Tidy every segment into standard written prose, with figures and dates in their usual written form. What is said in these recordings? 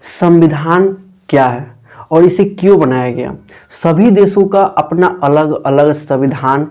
संविधान क्या है और इसे क्यों बनाया गया। सभी देशों का अपना अलग अलग संविधान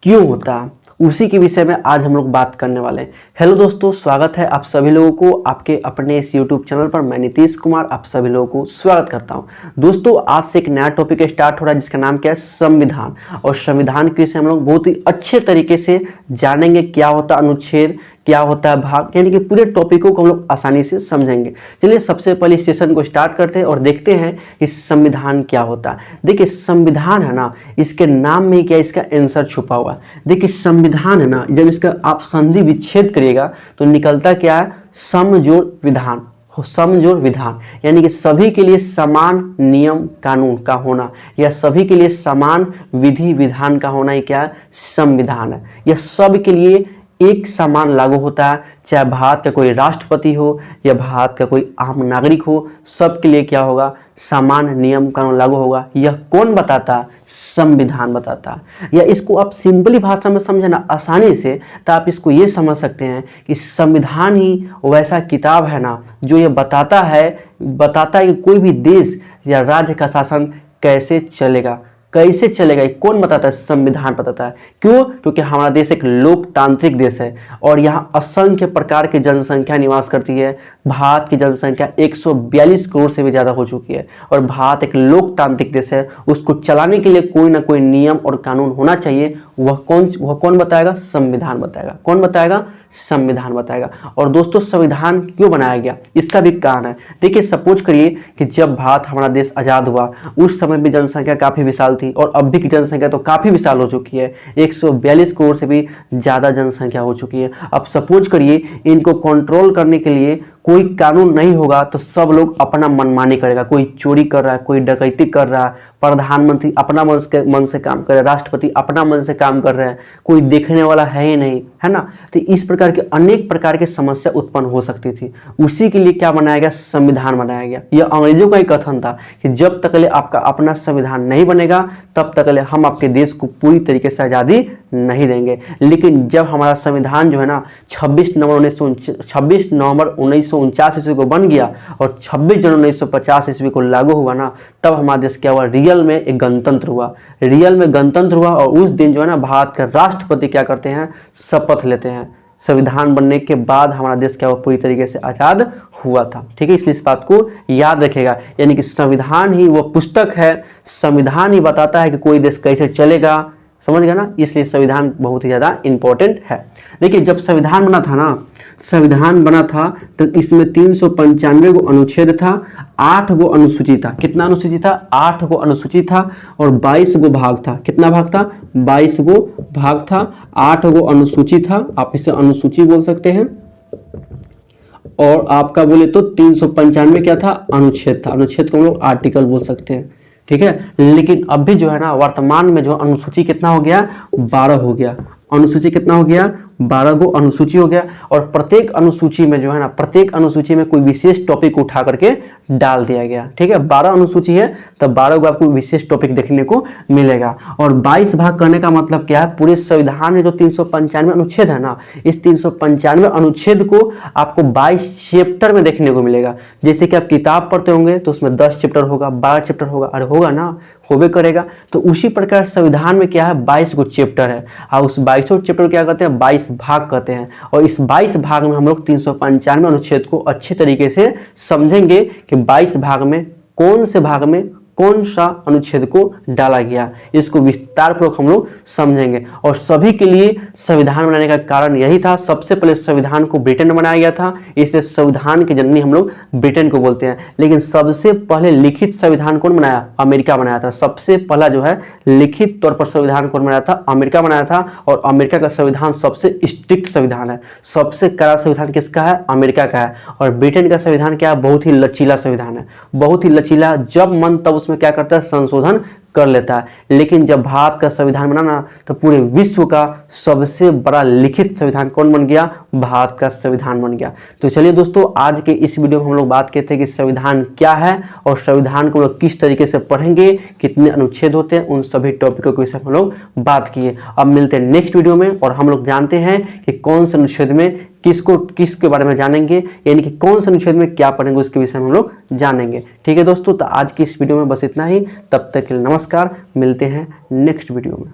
क्यों होता है, उसी के विषय में आज हम लोग बात करने वाले हैं। हेलो दोस्तों, स्वागत है आप सभी लोगों को आपके अपने इस यूट्यूब चैनल पर। मैं नीतीश कुमार आप सभी लोगों को स्वागत करता हूं। दोस्तों, आज से एक नया टॉपिक स्टार्ट हो रहा है जिसका नाम क्या है, संविधान। और संविधान के विषय हम लोग बहुत ही अच्छे तरीके से जानेंगे। क्या होता है अनुच्छेद, क्या होता है भाग, यानी कि पूरे टॉपिकों को हम लोग आसानी से समझेंगे। चलिए सबसे पहले इस सेशन को स्टार्ट करते हैं और देखते हैं कि संविधान क्या होता है। देखिए संविधान है ना, इसके नाम में क्या इसका आंसर छुपा हुआ है। देखिए संविधान है ना, जब इसका आप संधि विच्छेद करिएगा तो निकलता क्या है, समजोड़ विधान। समजोड़ विधान यानी कि सभी के लिए समान नियम कानून का होना या सभी के लिए समान विधि विधान का होना, ये क्या है, संविधान है। यह सब के लिए एक समान लागू होता है, चाहे भारत का कोई राष्ट्रपति हो या भारत का कोई आम नागरिक हो, सबके लिए क्या होगा, समान नियम कानून लागू होगा। यह कौन बताता है, संविधान बताता है। या इसको आप सिंपली भाषा में समझे ना आसानी से, तो आप इसको ये समझ सकते हैं कि संविधान ही वैसा किताब है ना जो ये बताता है कि कोई भी देश या राज्य का शासन कैसे चलेगा, कैसे चलेगा, ये कौन बताता है, संविधान बताता है। क्यों? क्योंकि हमारा देश एक लोकतांत्रिक देश है और यहाँ असंख्य प्रकार की जनसंख्या निवास करती है। भारत की जनसंख्या 142 करोड़ से भी ज़्यादा हो चुकी है और भारत एक लोकतांत्रिक देश है। उसको चलाने के लिए कोई ना कोई नियम और कानून होना चाहिए। वह कौन बताएगा, संविधान बताएगा। कौन बताएगा, संविधान बताएगा। और दोस्तों, संविधान क्यों बनाया गया, इसका भी कारण है। देखिए सपोज करिए कि जब भारत हमारा देश आज़ाद हुआ उस समय भी जनसंख्या काफ़ी विशाल थी और अब भी की जनसंख्या तो काफ़ी विशाल हो चुकी है। 142 करोड़ से भी ज़्यादा जनसंख्या हो चुकी है। अब सपोज करिए इनको कंट्रोल करने के लिए कोई कानून नहीं होगा तो सब लोग अपना मनमानी करेगा। कोई चोरी कर रहा है, कोई डकैती कर रहा है, प्रधानमंत्री अपना मन से काम कर रहा है, राष्ट्रपति अपना मन से काम कर रहे हैं, कोई देखने वाला है ही नहीं, है ना। तो इस प्रकार के अनेक प्रकार की समस्या उत्पन्न हो सकती थी। उसी के लिए क्या बनाया गया, संविधान बनाया गया। यह अंग्रेजों का ही कथन था कि जब तक आपका अपना संविधान नहीं बनेगा तब तक हम आपके देश को पूरी तरीके से आज़ादी नहीं देंगे। लेकिन जब हमारा संविधान जो है ना 26 नवंबर 1949 ईस्वी को बन गया और 26 जनवरी 1950 ईस्वी को लागू हुआ ना, तब हमारा देश क्या हुआ, रियल में एक गणतंत्र हुआ। रियल में गणतंत्र हुआ और उस दिन जो है ना भारत का राष्ट्रपति क्या करते हैं, शपथ लेते हैं। संविधान बनने के बाद हमारा देश क्या हुआ, पूरी तरीके से आज़ाद हुआ था। ठीक है, इसलिए इस बात को याद रखेगा। यानी कि संविधान ही वो पुस्तक है, संविधान ही बताता है कि कोई देश कैसे चलेगा। समझ गया ना, इसलिए संविधान बहुत ही ज़्यादा इंपॉर्टेंट है। देखिए जब संविधान बना था तो इसमें 395 गो अनुच्छेद था, 8 गो अनुसूची था। कितना अनुसूची था, 8 गो अनुसूची था और 22 गो भाग था। कितना भाग था, 22 गो भाग था, 8 गो अनुसूची था। आप इसे अनुसूची बोल सकते हैं। और आपका बोले तो 395 क्या था, अनुच्छेद था। अनुच्छेद को हम लोग आर्टिकल बोल सकते हैं। ठीक है, लेकिन अभी जो है ना वर्तमान में जो अनुसूची कितना हो गया, 12 हो गया। अनुसूची कितना हो गया, 12 गो अनुसूची हो गया। और प्रत्येक अनुसूची में जो है ना, प्रत्येक अनुसूची में कोई विशेष टॉपिक उठा करके डाल दिया गया। ठीक है, 12 अनुसूची है तो 12 को आपको विशेष टॉपिक देखने को मिलेगा। और 22 भाग करने का मतलब क्या है, पूरे संविधान में जो 395 अनुच्छेद है ना, इस 395 अनुच्छेद को आपको 22 चैप्टर में देखने को मिलेगा। जैसे कि आप किताब पढ़ते होंगे तो उसमें 10 चैप्टर होगा, 12 चैप्टर होगा, अरे होगा ना, होबे करेगा। तो उसी प्रकार संविधान में क्या है, 22 गो चैप्टर है और उस 22 चैप्टर क्या कहते हैं, 22 भाग कहते हैं। और इस 22 भाग में हम लोग 395 अनुच्छेद को अच्छे तरीके से समझेंगे कि 22 भाग में कौन से भाग में कौन सा अनुच्छेद को डाला गया, इसको विस्तार पूर्वक हम लोग समझेंगे। और सभी के लिए संविधान बनाने का कारण यही था। सबसे पहले संविधान को ब्रिटेन में बनाया गया था, इसलिए संविधान की जननी हम लोग ब्रिटेन को बोलते हैं। लेकिन सबसे पहले लिखित संविधान कौन बनाया, अमेरिका बनाया था। सबसे पहला जो है लिखित तौर पर संविधान कौन बनाया था, अमेरिका बनाया था। और अमेरिका का संविधान सबसे स्ट्रिक्ट संविधान है, सबसे कड़ा संविधान किसका है, अमेरिका का है। और ब्रिटेन का संविधान क्या है, बहुत ही लचीला संविधान है, बहुत ही लचीला। जब मन तब में क्या करता है, संशोधन कर लेता है। लेकिन जब भारत का संविधान बना ना, तो पूरे विश्व का सबसे बड़ा लिखित संविधान कौन बन गया? भारत का संविधान बन गया। तो चलिए दोस्तों, आज के इस वीडियो में हम लोग बात करते हैं कि संविधान क्या है और संविधान को हम लोग किस तरीके से पढ़ेंगे, कितने अनुच्छेद होते हैं, उन सभी टॉपिकों के विषय में हम लोग बात किए। अब मिलते हैं नेक्स्ट वीडियो में और हम लोग जानते हैं कि कौन से अनुच्छेद में किसके बारे में जानेंगे, यानी कि कौन से अनुच्छेद में क्या पढ़ेंगे उसके विषय में हम लोग जानेंगे। ठीक है दोस्तों, तो आज की इस वीडियो में बस इतना ही। तब तक के लिए नमस्कार, मिलते हैं नेक्स्ट वीडियो में।